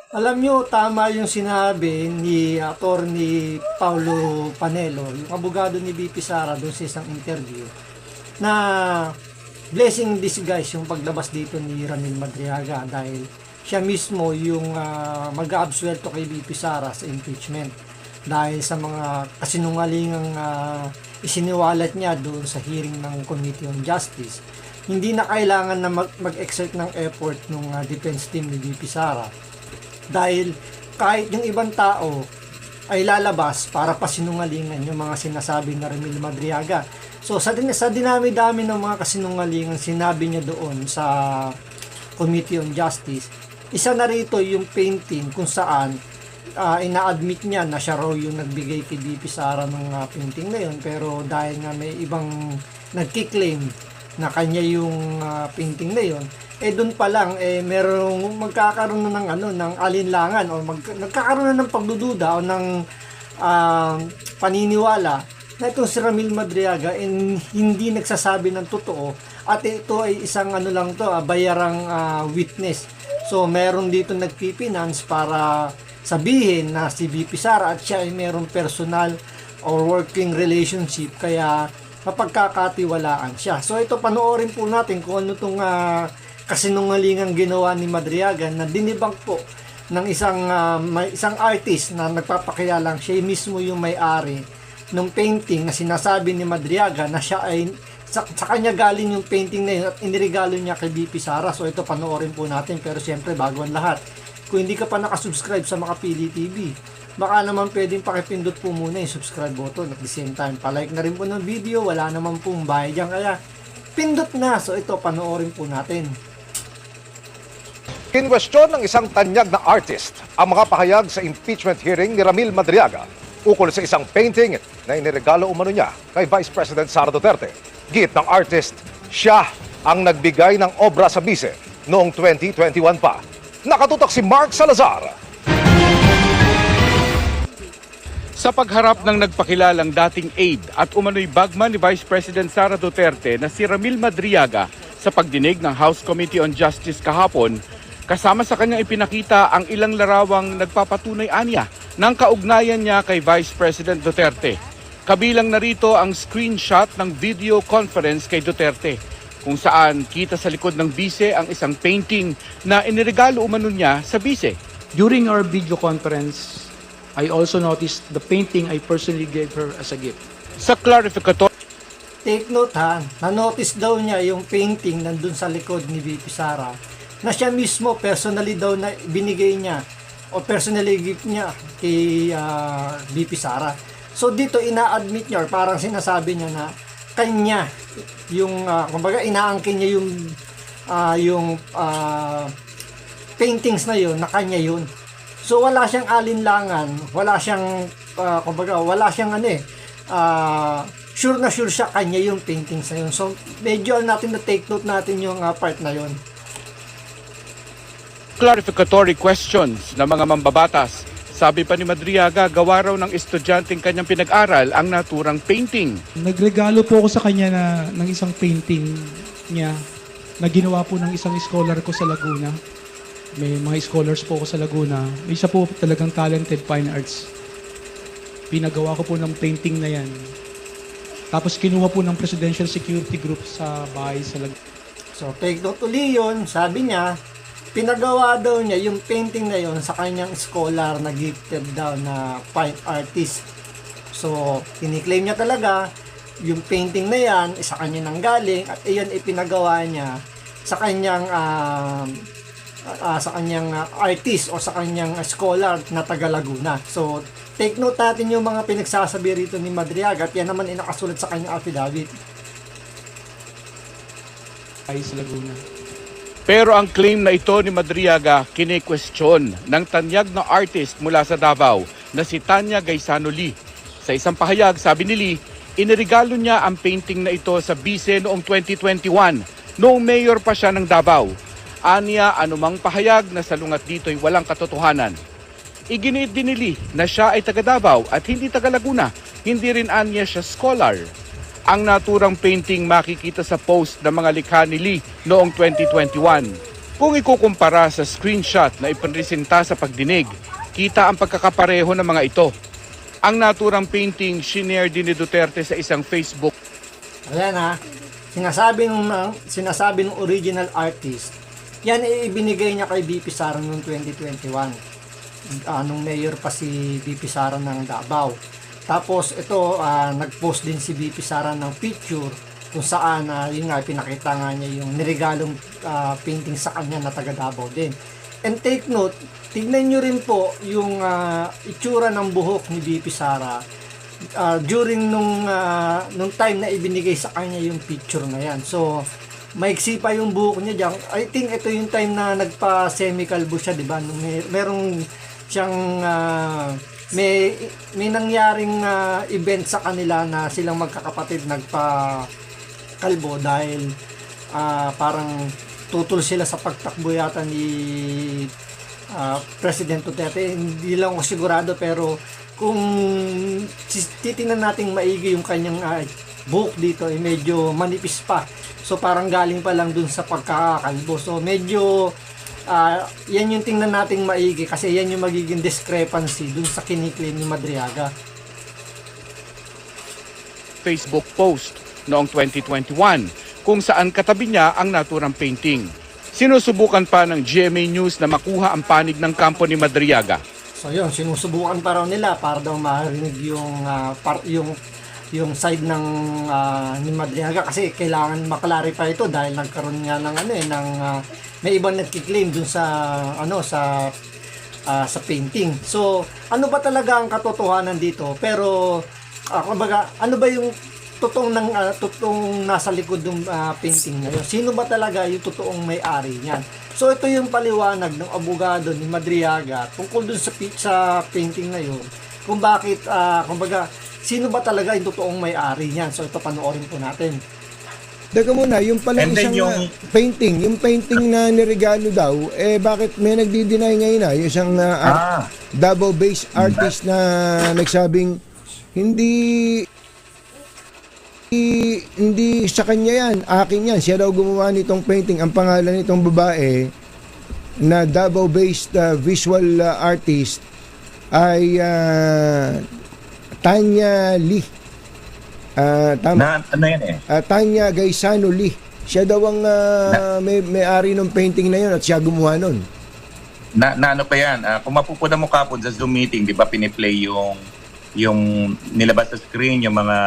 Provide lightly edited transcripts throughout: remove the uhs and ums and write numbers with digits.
Alam nyo, tama yung sinabi ni Attorney Paulo Panelo, yung abogado ni BP Sara doon sa isang interview, na blessing in disguise yung paglabas dito ni Ramil Madriaga dahil siya mismo yung mag-aabsuelto kay BP Sara sa impeachment dahil sa mga kasinungalingang isiniwalat niya doon sa hearing ng Committee on Justice. Hindi na kailangan na mag-exert ng effort ng defense team ni BP Sara dahil kahit yung ibang tao ay lalabas para pasinungalingan yung mga sinasabi na Ramil Madriaga. So sa dinami-dami ng mga kasinungalingan sinabi niya doon sa Committee on Justice, isa na rito yung painting kung saan ina-admit niya na siya raw yung nagbigay kay BP Sara ng painting na yun, pero dahil nga may ibang nagkiklaim na kanya yung painting na yun, doon pa lang merong magkakaroon na ng alinlangan o nagkakaroon na ng pagdududa o ng paniniwala na itong si Ramil Madriaga hindi nagsasabi ng totoo at ito ay isang bayarang witness. So meron dito nagpipinance para sabihin na si BP Sara at siya ay merong personal or working relationship kaya mapagkakatiwalaan siya. So ito panoorin po natin kung ano itong kasinungalingang ginawa ni Madriaga na dinibang po ng isang artist na nagpapakilalang siya mismo yung may-ari ng painting na sinasabi ni Madriaga na siya ay sa kanya galing yung painting na yun at iniregalo niya kay BP Sara. So ito panoorin po natin, pero siyempre bago ang lahat, kung hindi ka pa nakasubscribe sa Makapili TV, baka naman pwedeng pakipindot po muna yung subscribe button at the same time palike na rin po ng video, wala naman pong bayad dyan, kaya pindot na. So ito panoorin po natin. Kinwestiyon ng isang tanyag na artist ang mga pahayag sa impeachment hearing ni Ramil Madriaga ukol sa isang painting na iniregalo umano niya kay Vice President Sara Duterte. Git ng artist, siya ang nagbigay ng obra sa bise noong 2021 pa. Nakatutok si Mark Salazar. Sa pagharap ng nagpakilalang dating aide at umano'y bagman ni Vice President Sara Duterte na si Ramil Madriaga sa pagdinig ng House Committee on Justice kahapon, kasama sa kanyang ipinakita ang ilang larawang nagpapatunay anya ng kaugnayan niya kay Vice President Duterte. Kabilang narito ang screenshot ng video conference kay Duterte, kung saan kita sa likod ng bise ang isang painting na iniregalo umano niya sa bise. During our video conference, I also noticed the painting I personally gave her as a gift. Sa clarificatory Take note na-notice daw niya yung painting nandun sa likod ni BP Sara na siya mismo personally daw na binigay niya o personally gift niya kay BP Sara. So dito ina-admit niya or parang sinasabi niya na kanya yung kumbaga inaangkin niya yung paintings na yun na kanya yun. So wala siyang alinlangan, wala siyang sure na sure siya kanya yung paintings na yun. So medyo natin na take note natin yung part na yun. clarificatory questions ng mga mambabatas. Sabi pa ni Madriaga, gawa raw ng estudyanteng kanyang pinag-aral ang naturang painting. Nagregalo po ako sa kanya ng isang painting niya na ginawa po ng isang scholar ko sa Laguna. May mga scholars po ako sa Laguna. Isa po talagang talented fine arts. Pinagawa ko po ng painting na yan. Tapos kinuha po ng Presidential Security Group sa bahay sa Laguna. So take note uli yun, sabi niya, pinagawa daw niya yung painting na yon sa kanyang scholar na gifted daw na fine artist. So, kiniklaim niya talaga yung painting na yan sa kanya nang galing at iyon ipinagawa niya sa kanyang artist o sa kanyang scholar na taga Laguna. So, take note natin yung mga pinagsasabi rito ni Madriaga at yan naman inakasulat sa kanyang affidavit. Bahay sa Laguna. Pero ang claim na ito ni Madriaga kine-question ng tanyag na artist mula sa Davao na si Tanya Gaisano Lee. Sa isang pahayag, sabi ni Lee, iniregalo niya ang painting na ito sa bise noong 2021, noong mayor pa siya ng Davao. Aniya, anumang pahayag na salungat dito'y walang katotohanan. Iginiit din ni Lee na siya ay taga Davao at hindi taga Laguna. Hindi rin aniya siya scholar. Ang naturang painting makikita sa post ng mga likha ni Lee noong 2021. Kung ikukumpara sa screenshot na ipinresenta sa pagdinig, kita ang pagkakapareho ng mga ito. Ang naturang painting shinare din ni Duterte sa isang Facebook. Ayan ha, sinasabi ng original artist, yan ay ibinigay niya kay BP Sara noong 2021. Nung mayor pa si BP Sara ng Davao. Tapos ito, nag-post din si BP Sara ng picture kung saan, yun nga, pinakita nga niya yung niregalong painting sa kanya na taga Davao din. And take note, tignan nyo rin po yung itsura ng buhok ni BP Sara during nung time na ibinigay sa kanya yung picture na yan. So, maiksi pa yung buhok niya dyan. I think ito yung time na nagpa-semi-calvo siya, di ba? Merong siyang may nangyaring event sa kanila na silang magkakapatid nagpa-kalbo dahil parang tutol sila sa pagtakbo yata ni President Duterte. Hindi lang ako sigurado, pero kung titingnan natin maigi yung kanyang buhok dito, medyo manipis pa. So parang galing pa lang dun sa pagkakakalbo. So medyo yan yung tingnan nating maigi kasi yan yung magiging discrepancy dun sa kiniklaim ni Madriaga. Facebook post noong 2021 kung saan katabi niya ang naturang painting. Sinusubukan pa ng GMA News na makuha ang panig ng kampo ni Madriaga. So yun, sinusubukan pa raw nila para daw marinig yung side ng ni Madriaga kasi kailangan maklarify ito dahil nagkaroon nga ng may ibang nagki-claim dun sa sa painting. So ano ba talaga ang katotohanan dito? Pero kumbaga, ano ba yung totoong nasa likod ng painting na yun? Sino ba talaga yung totoong may-ari niyan? So ito yung paliwanag ng abogado ni Madriaga tungkol dun sa painting na yun. Kung bakit kumbaga, sino ba talaga yung totoong may-ari niyan? So ito, panoorin po natin. Teka muna, yung pala And then isang painting, yung painting na niregalo daw, bakit may nagdi-deny ngayon yung isang Davao-based artist na nagsabing hindi sa kanya yan, akin yan, siya daw gumawa nitong painting. Ang pangalan nitong babae na Davao-based visual artist ay Tanya Lee. Tama. Ano yan eh? Tanya Gaisano Lee. Siya daw ang may-ari ng painting na yun at siya gumawa nun. Na ano pa yan? Kung mapupuna mo kapon sa Zoom meeting, di ba piniplay yung nilabas sa screen, yung mga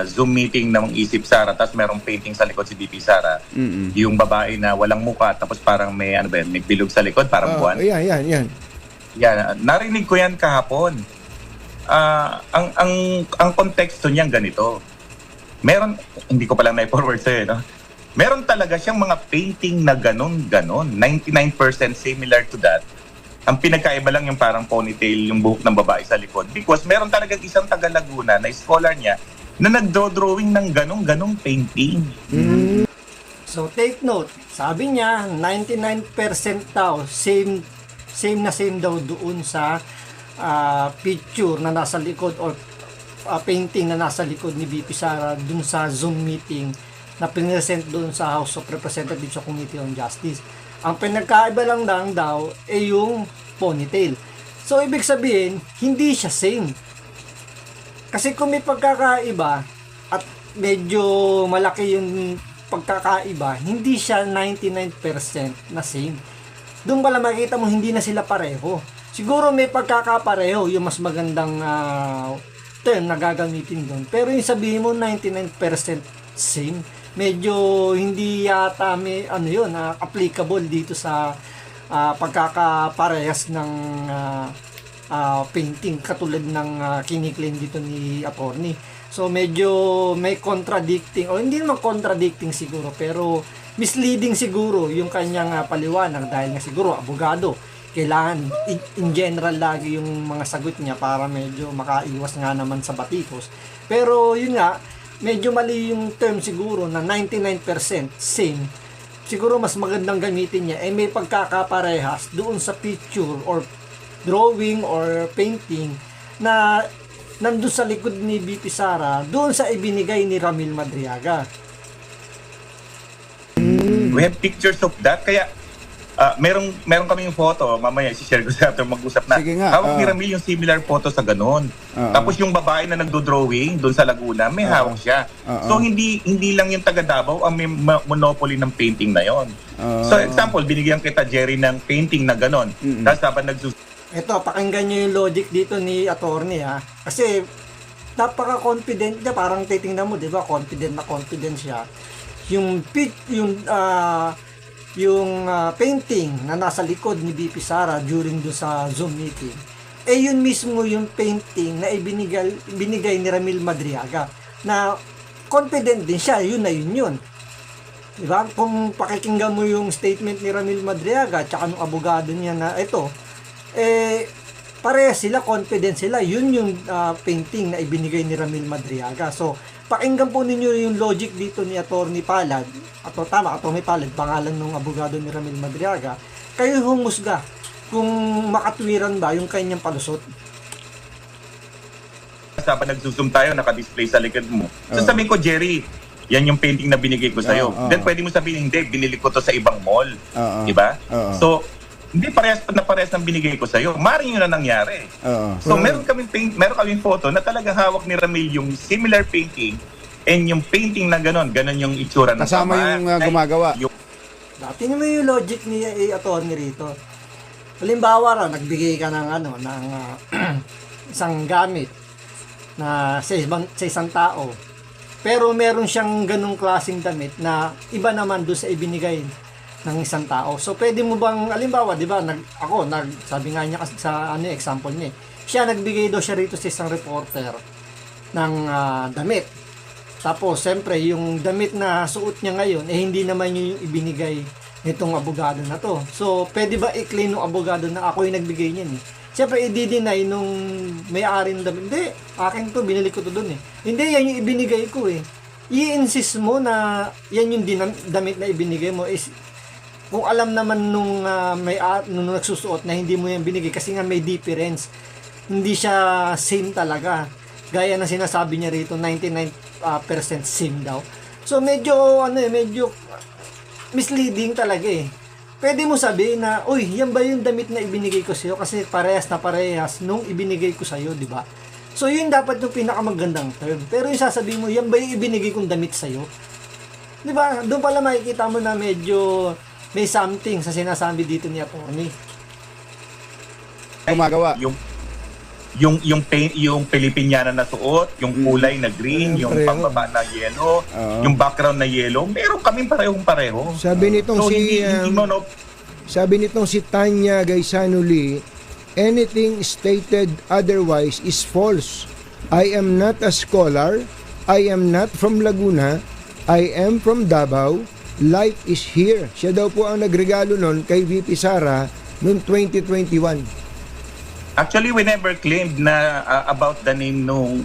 Zoom meeting ng Isip Sara, tapos merong painting sa likod si BP Sara. Yung babae na walang muka, tapos parang may may bilog sa likod, parang buwan. Yan. Yan, narinig ko yan kahapon. Ang konteksto niyan ganito. Meron, hindi ko palang na-forward sa'yo, no? Meron talaga siyang mga painting na ganon. 99% similar to that. Ang pinagkaiba lang yung parang ponytail, yung buhok ng babae sa likod. Because meron talaga isang taga Laguna na scholar niya na nagdo-drawing ng ganong painting. So take note, sabi niya 99% daw same daw doon sa picture na nasa likod or painting na nasa likod ni BP Sara dun sa Zoom meeting na pinresent doon sa House of Representatives sa Committee on Justice. Ang pinagkaiba lang daw ay yung ponytail. So ibig sabihin, hindi siya same. Kasi kung may pagkakaiba at medyo malaki yung pagkakaiba, hindi siya 99% na same. Doon pala makikita mo hindi na sila pareho. Siguro may pagkakapareho, yung mas magandang term na gagamitin doon. Pero yung sabihin mo 99% same, medyo hindi yata may applicable dito sa pagkakaparehas ng painting katulad ng kiniklaim dito ni attorney. So medyo may contradicting, o hindi naman contradicting siguro, pero misleading siguro yung kanyang paliwanag dahil nga siguro abogado. Kailangan in general lagi yung mga sagot niya para medyo makaiwas nga naman sa batikos. Pero yun nga, medyo mali yung term siguro na 99% same. Siguro mas magandang gamitin niya may pagkakaparehas doon sa picture or drawing or painting na nandun sa likod ni BP Sara doon sa ibinigay ni Ramil Madriaga. We have pictures of that. Kaya meron kaming photo, mamaya i-share ko sa after mag-usap na. Sige nga, Hawak ni Ramil yung similar photo sa ganun. Tapos yung babae na nagdo-drawing doon sa Laguna, may hawak siya. So hindi lang yung taga Davao ang may monopoly ng painting na yon. So example, binigyan kita Jerry ng painting na ganon. Tapos dapat Ito, pakinggan nyo yung logic dito ni attorney ha. Kasi napaka-confident niya, parang titingnan mo, di ba? Confident siya. Yung painting na nasa likod ni BP Sara during do sa Zoom meeting, yun mismo yung painting na binigay ni Ramil Madriaga na confident din siya, yun na yun. Diba? Kung pakikinggan mo yung statement ni Ramil Madriaga tsaka nung abogado niya na ito, parehas sila, confident sila, yun yung painting na ibinigay ni Ramil Madriaga. So, pakinggan po ninyo yung logic dito ni Attorney Palad, Attorney Palad, pangalan ng abogado ni Ramil Madriaga, kayo humusga kung makatwiran ba yung kanyang palusot. Dapat nagsusum tayo, naka-display sa likod mo. So sabihin ko, Jerry, yan yung painting na binigay ko sa'yo. Then pwede mo sabihin, hindi, binili ko to sa ibang mall. Diba? So, hindi parehas ng binigay ko sa'yo. Maring yun na nangyari. So, meron kaming photo na talagang hawak ni Ramil yung similar painting and yung painting na ganon yung itsura ng Kasama yung gumagawa. Tingnan mo yung logic ni attorney rito. Halimbawa raw, nagbigay ka ng isang gamit na sa isang tao. Pero meron siyang ganung klaseng damit na iba naman doon sa ibinigay ng isang tao. So pwede mo bang, halimbawa, 'di ba, sabi nga niya kasi sa example niya. Siya nagbigay daw siya rito sa isang reporter ng damit. Tapos siyempre yung damit na suot niya ngayon hindi naman yung ibinigay nitong abogado na to. So pwede ba i-claim ng abogado na ako yung nagbigay niyan eh? Siyempre i-deny nung may-ari ng damit. Hindi, akin to, binili ko to doon eh. Hindi, yan yung ibinigay ko eh. I-insist mo na yan yung damit na ibinigay mo is kung alam naman nung nagsusuot na hindi mo yan binigay kasi nga may difference. Hindi siya same talaga. Gaya na sinasabi niya rito, 99% same daw. So medyo misleading talaga eh. Pwede mo sabihin na, uy, yan ba yung damit na ibinigay ko sa'yo? Kasi parehas nung ibinigay ko sa'yo, di ba? So yun dapat yung pinakamagandang term. Pero yung sasabihin mo, yan ba yung ibinigay kong damit sa'yo? Di ba? Doon pala makikita mo na medyo may something sa sinasabi dito ni attorney. Gumagawa. Yung paint, yung Pilipiniana na suot, yung kulay na green, yung pambaba na yellow, yung background na yellow, meron kaming pareho. Sabi nitong sabi nitong si Tanya Gaisano Lee, anything stated otherwise is false. I am not a scholar. I am not from Laguna. I am from Davao. Life is here. Siya daw po ang nagregalo nun kay VP Sara noong 2021. Actually, we never claimed na about the name nung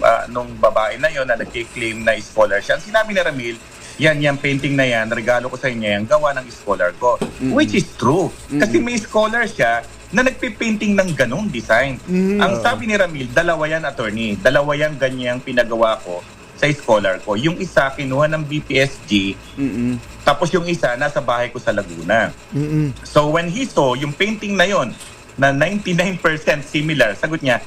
babae na yon na nagki-claim na scholar siya. Sinabi ni Ramil, yung painting na yan, regalo ko sa inyo, yung gawa ng scholar ko. Which is true. Kasi may scholar siya na nagpipainting ng ganong design. Ang sabi ni Ramil, dalawa yan, attorney. Dalawa yan ganyang pinagawa ko sa scholar ko. Yung isa, kinuha ng BPSG, tapos yung isa, nasa bahay ko sa Laguna. So when he saw yung painting na yon na 99% similar, sagot niya,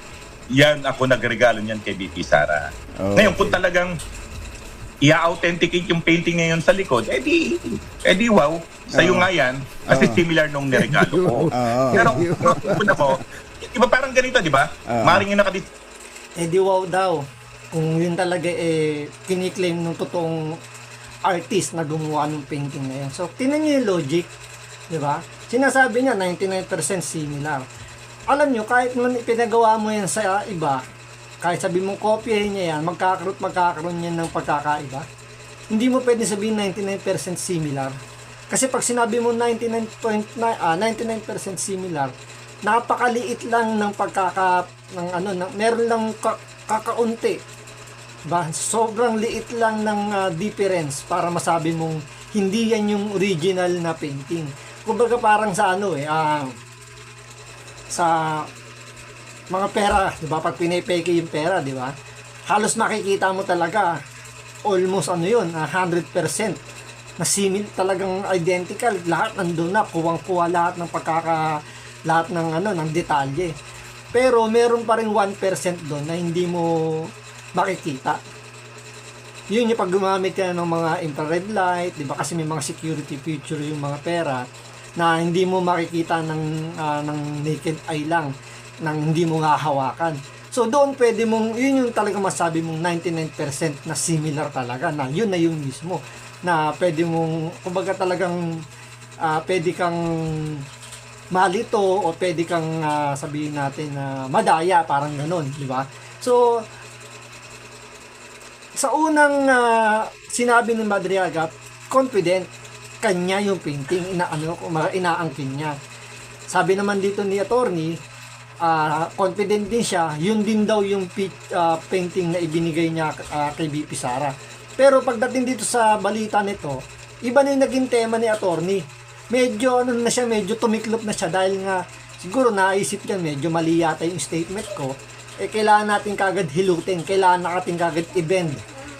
yan ako nagregalo niyan kay BP Sara. Ngayon, kung talagang i-authenticate yung painting ngayon sa likod, edi wow, sa'yo nga yan, kasi similar nung niregalo ko. Pero kung ako, iba parang ganito, di ba? Maring yung Edi wow daw. Kung yun talaga kiniklaim ng totoong artist na gumawa ng painting na yan. So, tinan niyo yung logic, di ba? Sinasabi niya 99% similar. Alam niyo, kahit pinagawa mo yan sa iba, kahit sabi mo kopyahin niya yan, magkakaroon yan ng pagkakaiba. Hindi mo pwede sabihin 99% similar. Kasi pag sinabi mo 99% similar, napakaliit lang ng meron lang kakaunti. Ba, sobrang liit lang ng difference para masabi mong hindi yan yung original na painting. Kumbaga parang sa sa mga pera, 'di ba? Pag pinipeke yung pera, 'di ba? Halos makikita mo talaga almost 100% na talagang identical, lahat nandun na, kuwang-kuha lahat ng lahat ng ng detalye. Pero meron pa rin 1% doon na hindi mo makikita. Yun yung pag gumamit ka ng mga infrared light, di ba? Kasi may mga security feature yung mga pera na hindi mo makikita ng naked eye lang, nang hindi mo hahawakan. So doon pwede mong, yun yung talaga masabi mong 99% na similar talaga, na yun na yung mismo, na pwede mong, kumbaga talagang pwede kang malito o pwede kang sabihin natin na madaya, parang ganun, di ba? So sa unang sinabi ni Madriaga, confident kanya yung painting, inaangkin niya. Sabi naman dito ni attorney, confident din siya, yun din daw yung painting na ibinigay niya kay BP Sara. Pero pagdating dito sa balita nito, iba na yung naging tema ni attorney. Medyo na siya, medyo tumiklop na siya dahil nga siguro naisip niya medyo mali yata yung statement ko. Kailangan natin kagad hilutin, kailangan natin kagad i-bend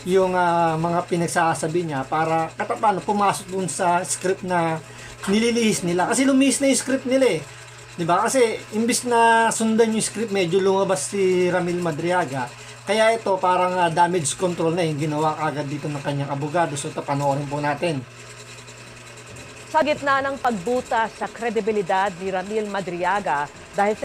yung mga pinagsasabi niya para katapano pumasok dun sa script na nililihis nila. Kasi lumihis na yung script nila eh. Diba? Kasi imbis na sundan yung script, medyo lumabas si Ramil Madriaga. Kaya ito parang damage control na yung ginawa kagad dito ng kanyang abogado. So ito, panoorin po natin. Sa gitna ng pagbuta sa kredibilidad ni Ramil Madriaga dahil sa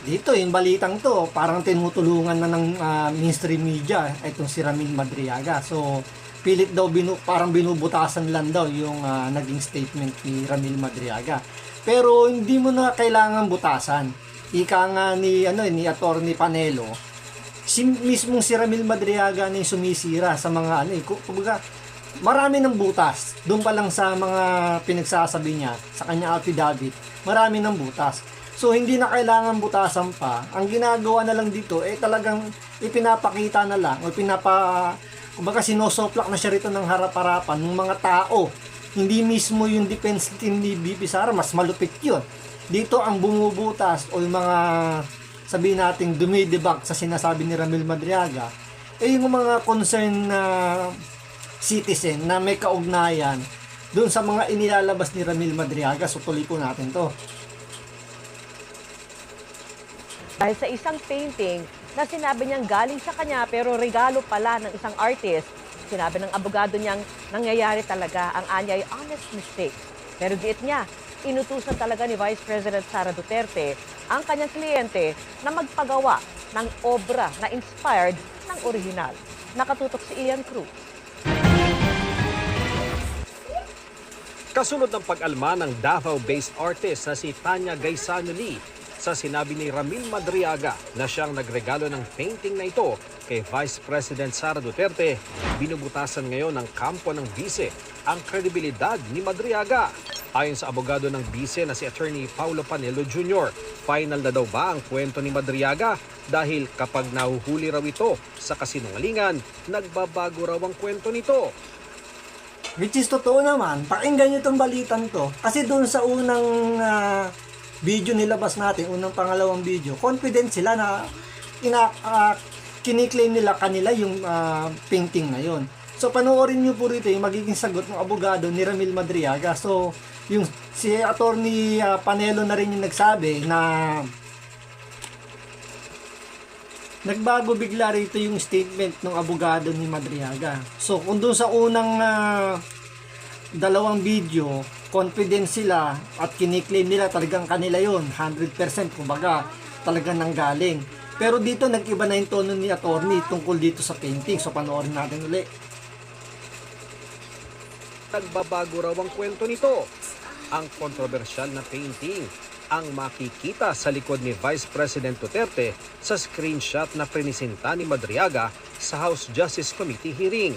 Dito, yung balitang to, parang tinutulungan na ng mainstream media itong si Ramil Madriaga. So, pilit daw, parang binubutasan lang daw yung naging statement ni Ramil Madriaga. Pero hindi mo na kailangan butasan. Ika nga ni Attorney Panelo, mismong si Ramil Madriaga na yung sumisira sa mga kumbaga, marami ng butas. Doon pa lang sa mga pinagsasabi niya, sa kanya affidavit, marami ng butas. So, hindi na kailangan butasan pa. Ang ginagawa na lang dito, talagang ipinapakita na lang, o kumbaga sinosoplak na siya rito ng harap-harapan ng mga tao. Hindi mismo yung defense team ni BP Sara, mas malupit yun. Dito ang bumubutas o yung mga, sabihin natin, dumidebunk sa sinasabi ni Ramil Madriaga, yung mga concerned na citizen na may kaugnayan doon sa mga inilalabas ni Ramil Madriaga. So, tuloy po natin to. dahil sa isang painting na sinabi niyang galing sa kanya pero regalo pala ng isang artist. Sinabi ng abogado niyang nangyayari talaga ang anyay honest mistake. Pero giit niya, inutusan talaga ni Vice President Sara Duterte ang kanyang kliyente na magpagawa ng obra na inspired ng original. Nakatutok si Ian Cruz. Kasunod ng pag-alma ng Davao-based artist na si Tanya Gaisano Lee sa sinabi ni Ramil Madriaga na siyang nagregalo ng painting na ito kay Vice President Sara Duterte, binubutasan ngayon ng kampo ng bise ang kredibilidad ni Madriaga. Ayon sa abogado ng bise na si Attorney Paulo Panelo Jr., final na daw ba ang kwento ni Madriaga dahil kapag nahuhuli raw ito sa kasinungalingan, nagbabago raw ang kwento nito. Which is totoo naman, pakinggan nyo itong balitan to. Kasi doon sa unang video nilabas natin, unang pangalawang video, confident sila na kiniklaim nila kanila yung painting na yon. So panoorin nyo po rito yung magiging sagot ng abogado ni Ramil Madriaga. So yung si Attorney Panelo na rin yung nagsabi na nagbago bigla rito yung statement ng abogado ni Madriaga. So kung doon sa unang dalawang video, confident sila at kiniklaim nila talagang kanila yon 100%, kumbaga talagang nanggaling. Pero dito nag-iba na yung tono ni attorney tungkol dito sa painting. So panoorin natin ulit. Nagbabago raw ang kwento nito. Ang kontrobersyal na painting ang makikita sa likod ni Vice President Duterte sa screenshot na prinisinta ni Madriaga sa House Justice Committee hearing.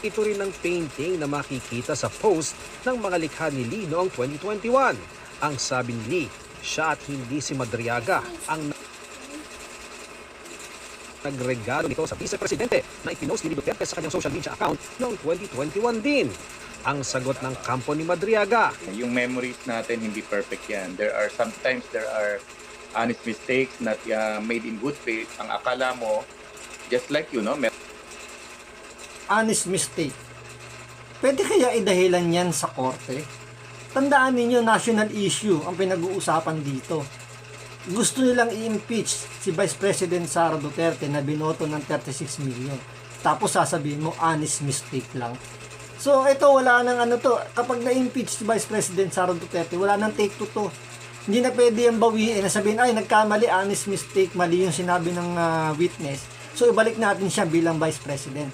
Ito rin ang painting na makikita sa post ng mga likha ni Lee noong 2021. Ang sabi ni Lee, siya at hindi si Madriaga ang nagregalo nito sa Vice Presidente na ipinost ni Duterte sa kanyang social media account noong 2021 din. Ang sagot ng kampo ni Madriaga, yung memories natin hindi perfect yan. Sometimes there are honest mistakes not made in good faith. Ang akala mo, just like honest mistake. Pwede kaya idahilan yan sa korte? Tandaan ninyo, national issue ang pinag-uusapan dito. Gusto nilang i-impeach si Vice President Sara Duterte na binoto ng 36 million. Tapos sasabihin mo, honest mistake lang. So ito, wala nang ano to. Kapag na-impeach si Vice President Sara Duterte, wala nang take two to. Hindi na pwede yung bawiin na sabihin, ay nagkamali, honest mistake, mali yung sinabi ng witness. So ibalik natin siya bilang Vice President.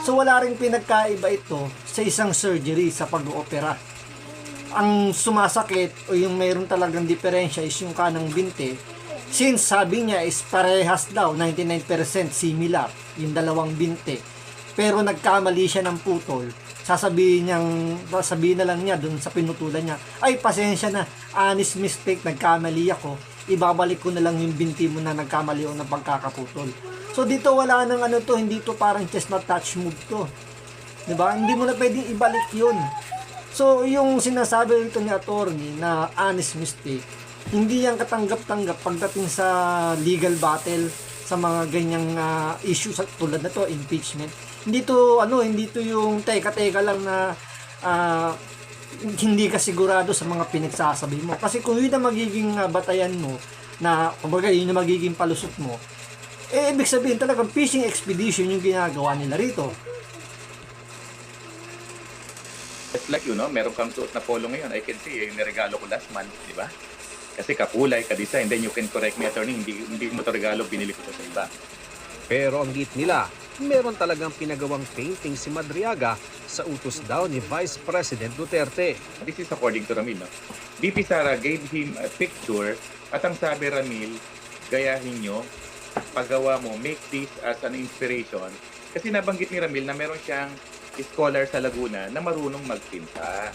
So wala rin pinagkaiba ito sa isang surgery sa pag-oopera. Ang sumasakit o yung mayroon talagang diferensya is yung kanang binti. Since sabi niya is parehas daw, 99% similar, yung dalawang binti. Pero nagkamali siya ng putol, sasabihin na lang niya dun sa pinutulan niya, ay pasensya na, honest mistake, nagkamali ako, ibabalik ko na lang yung binti mo na nagkamali o ng pagkakaputol. So dito wala nang ano to, hindi to parang chestnut touch move to. 'Di ba? Hindi mo na pwedeng ibalik 'yun. So yung sinasabi rito ni attorney na honest mistake, hindi yan katanggap-tanggap pagdating sa legal battle sa mga ganyang issue tulad na to, impeachment. Hindi to yung teka-teka lang na hindi ka sigurado sa mga pinagsasabi mo. Kasi kung yun ang magiging batayan mo, na kumbaga yun ang magiging palusot mo, ibig sabihin talagang fishing expedition yung ginagawa nila rito. It's like, meron kang suot na polo ngayon. I can see, niregalo ko last month, di ba? Kasi kakulay, ka-design. Then you can correct me, attorney, hindi mo to regalo, binili ko to sa iba. Pero ang git nila, meron talagang pinagawang painting si Madriaga sa utos daw ni Vice President Duterte. This is according to Ramil, no? VP Sara gave him a picture at ang sabi, Ramil, gayahin nyo, paggawa mo, make this as an inspiration. Kasi nabanggit ni Ramil na meron siyang scholar sa Laguna na marunong magpinta.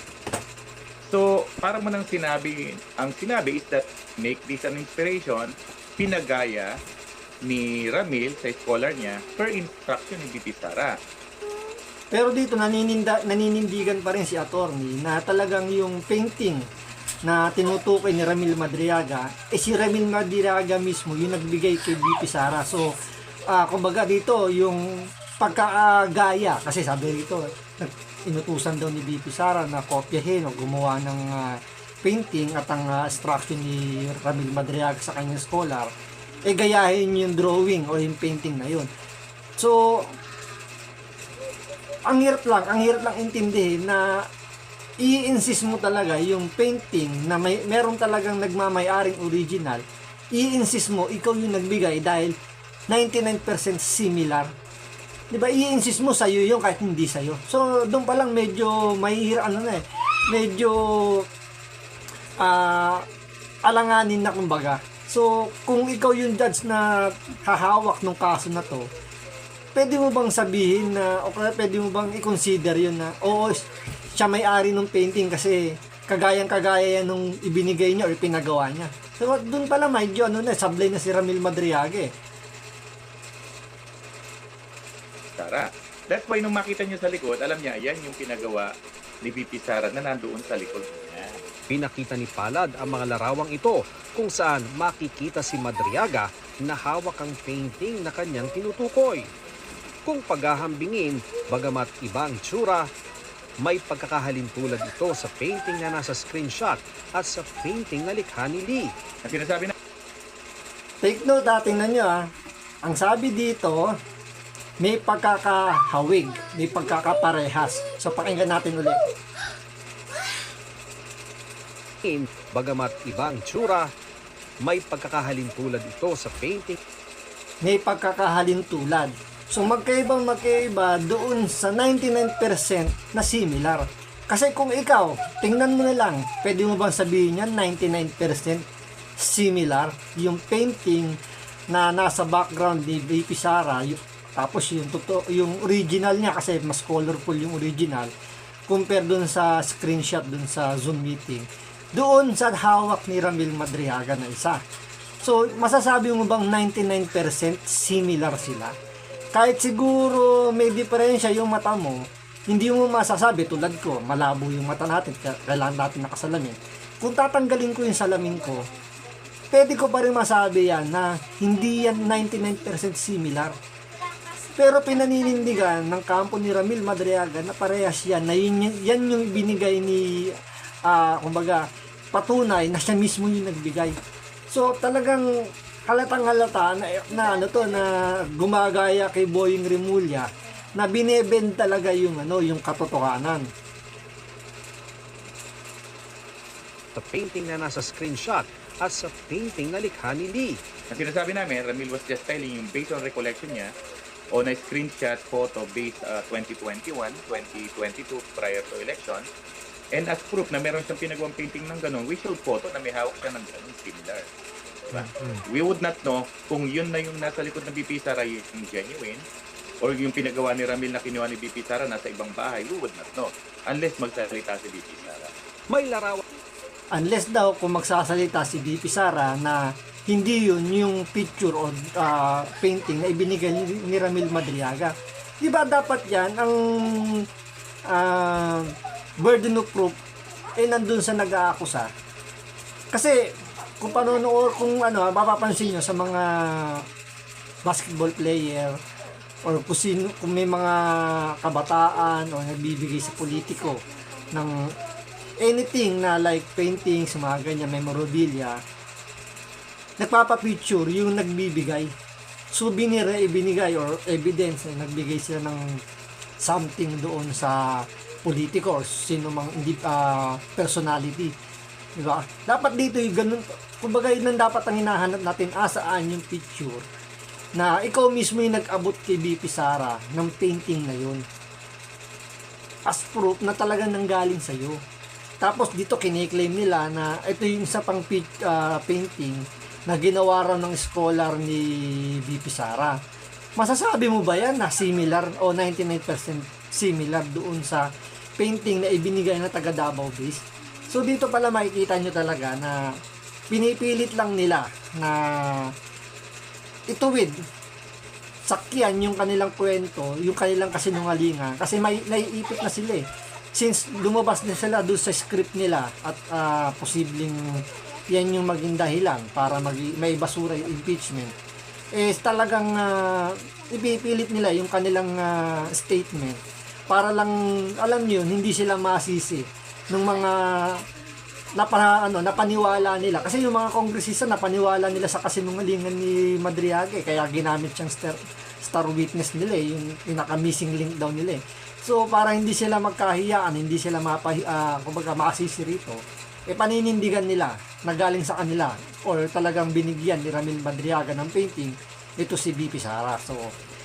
So, para mo nang ang sinabi is that make this an inspiration, pinagaya ni Ramil sa scholar niya per instruction ni VP Sara. Pero dito naninindigan pa rin si attorney na talagang yung painting na tinutukoy ni Ramil Madriaga, si Ramil Madriaga mismo yung nagbigay kay VP Sara. So, kumbaga dito yung pagkagaya, kasi sabi rito, inutusan daw ni VP Sara na kopyahin o gumawa ng painting at ang instruction ni Ramil Madriaga sa kanyang scholar, gayahin yung drawing o yung painting na yun. So, ang hirap lang intindihin na i-insist mo talaga yung painting na meron talagang nagmamayaring original, i-insist mo, ikaw yung nagbigay dahil 99% similar. Diba, i-insist mo sa'yo yung kahit hindi sa'yo. So, doon pa lang medyo medyo alanganin na kumbaga. So, kung ikaw yung judge na hahawak ng kaso na to, pwede mo bang sabihin na, o pwede mo bang i-consider yun na, oo, siya may-ari ng painting kasi kagayang-kagaya yan nung ibinigay niya o pinagawa niya. So, doon pala medyo sablay na si Ramil Madriaga eh. Sara. That's why nung makita niyo sa likod, alam niya, yan yung pinagawa ni VP Sara na nandoon sa likod niya. Pinakita ni Palad ang mga larawang ito kung saan makikita si Madriaga na hawak ang painting na kanyang tinutukoy. Kung paghahambingin, bagamat ibang tsura, may pagkakahalin tulad ito sa painting na nasa screenshot at sa painting na likha ni Lee. Ang sinasabi na, Take note, tingnan nyo ang sabi dito, may pagkakahawig, may pagkakaparehas. So pakinggan natin ulit. Bagamat ibang tsura, may pagkakahalin tulad ito sa painting. May pagkakahalin tulad. So magkaiba doon sa 99% na similar. Kasi kung ikaw, tingnan mo na lang, pwede mo bang sabihin yan 99% similar? Yung painting na nasa background ni VP Sara, tapos yung original niya kasi mas colorful yung original compare doon sa screenshot doon sa Zoom meeting. Doon sa hawak ni Ramil Madriaga na isa. So, masasabi mo bang 99% similar sila? Kahit siguro may diferensya yung mata mo, hindi mo masasabi tulad ko, malabo yung mata natin, kailangan natin nakasalamin. Kung tatanggalin ko yung salamin ko, pwede ko pa rin masabi yan na hindi yan 99% similar. Pero pinaninindigan ng kampo ni Ramil Madriaga na parehas yan, na yan yung binigay ni, kumbaga, patunay na siya mismo yung nagbigay. So talagang halatang halata na gumagaya kay Boying Rimulya na binebend talaga yung yung katotohanan. Sa painting na nasa screenshot at sa painting na likha ni Lee. Ang sinasabi namin, Ramil was just telling yung based on recollection niya on a screenshot photo based 2021, 2022 prior to election. And as proof na meron siyang pinagawang painting ng ganun, we showed photo na may hawak siya ng ganun similar. Diba? We would not know kung yun na yung nasa likod ng BP Sara yung genuine or yung pinagawa ni Ramil na kinuha ni BP Sara nasa ibang bahay. We would not know unless magsalita si BP Sara. May larawan Unless daw kung magsasalita si BP Sara na hindi yun yung picture o painting na ibinigay ni Ramil Madriaga. Di ba dapat yan ang burden of proof nandun sa nag-aakusa. Kasi kung mapapansin nyo sa mga basketball player or kung may mga kabataan o nagbibigay sa politiko ng anything na like paintings, mga ganyan, memorabilia, nagpapapicture yung nagbibigay. Souvenir na ibinigay or evidence na nagbigay sila ng something doon sa politiko or sino mang personality. Diba? Dapat dito yung ganun, kumbaga yun dapat ang hinahanap natin, saan yung picture na ikaw mismo yung nag-abot kay BP Sara ng painting na yun. As proof na talagang nanggaling sa'yo. Tapos dito kiniklaim nila na ito yung isa pang painting na ginawa raw ng scholar ni BP Sara. Masasabi mo ba yan na similar o 99% similar doon sa painting na ibinigay na taga Davao Base? So dito pala makikita nyo talaga na pinipilit lang nila na ituwid, sakyan yung kanilang kwento, yung kanilang kasinungalingan kasi may naiipit na sila eh. Since lumabas na sila doon sa script nila at posibleng yan yung maging dahilan para may basura yung impeachment, talagang ipipilit nila yung kanilang statement para lang, alam nyo, hindi sila masisi ng mga napaniwala nila. Kasi yung mga kongresista napaniwala nila sa kasinungalingan ni Madriaga, kaya ginamit siyang star witness nila, yung pinaka-missing link daw nila. So, para hindi sila magkahiyaan, hindi sila masisi rito, paninindigan nila na galing sa kanila or talagang binigyan ni Ramil Madriaga ng painting ito si BP Sara. So,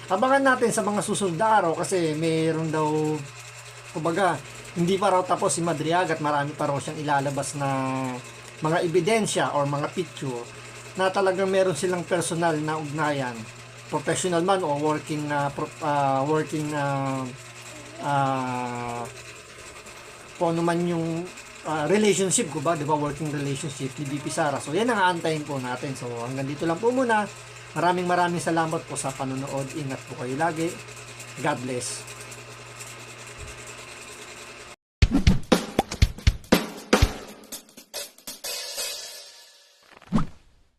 abangan natin sa mga susunod na araw kasi mayroon daw, hindi pa raw tapos si Madriaga at marami pa raw siyang ilalabas na mga ebidensya or mga picture na talagang meron silang personal na ugnayan, professional man o working kung ano man yung relationship ko ba, di ba, working relationship ni BP Sara. So yan ang aantayin po natin. So hanggang dito lang po muna. Maraming salamat po sa panonood. Ingat po kayo lagi. God bless.